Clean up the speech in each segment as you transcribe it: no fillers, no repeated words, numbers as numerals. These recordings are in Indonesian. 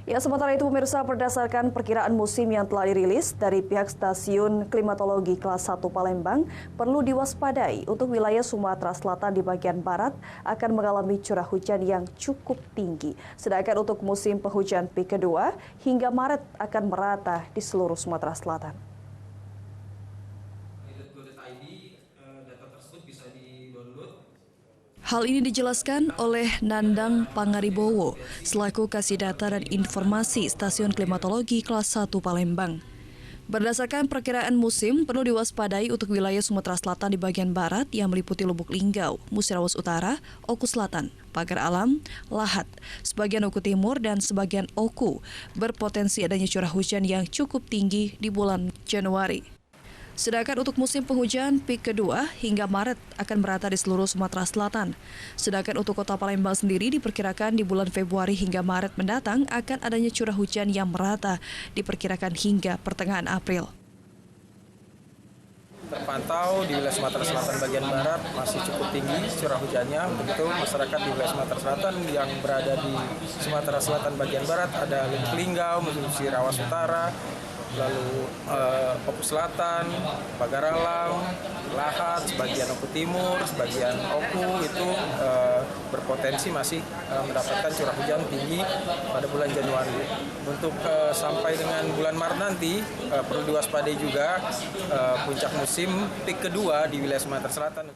Ya, sementara itu pemirsa, berdasarkan perkiraan musim yang telah dirilis dari pihak Stasiun Klimatologi Kelas 1 Palembang, perlu diwaspadai untuk wilayah Sumatera Selatan di bagian barat akan mengalami curah hujan yang cukup tinggi. Sedangkan untuk musim penghujan peak kedua hingga Maret akan merata di seluruh Sumatera Selatan. Hal ini dijelaskan oleh Nandang Pangaribowo selaku Kasih Data dan Informasi Stasiun Klimatologi Kelas 1 Palembang. Berdasarkan perkiraan musim, perlu diwaspadai untuk wilayah Sumatera Selatan di bagian barat yang meliputi Lubuk Linggau, Musirawas Utara, Oku Selatan, Pagar Alam, Lahat, sebagian Oku Timur, dan sebagian Oku berpotensi adanya curah hujan yang cukup tinggi di bulan Januari. Sedangkan untuk musim penghujan peak kedua hingga Maret akan merata di seluruh Sumatera Selatan. Sedangkan untuk kota Palembang sendiri diperkirakan di bulan Februari hingga Maret mendatang akan adanya curah hujan yang merata diperkirakan hingga pertengahan April. Terpantau di wilayah Sumatera Selatan bagian barat masih cukup tinggi curah hujannya. Untuk masyarakat di wilayah Sumatera Selatan yang berada di Sumatera Selatan bagian barat ada Lubuk Linggau, Musirawas Utara, lalu Oku Selatan, Pagar Alam, Lahat, sebagian Oku Timur, sebagian Oku itu berpotensi masih mendapatkan curah hujan tinggi pada bulan Januari. Untuk sampai dengan bulan Maret nanti perlu diwaspadai juga puncak musim peak kedua di wilayah Sumatera Selatan.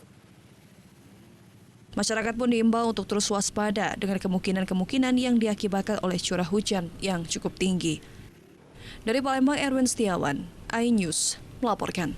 Masyarakat pun diimbau untuk terus waspada dengan kemungkinan-kemungkinan yang diakibatkan oleh curah hujan yang cukup tinggi. Dari Palembang, Erwin Setiawan, iNews melaporkan.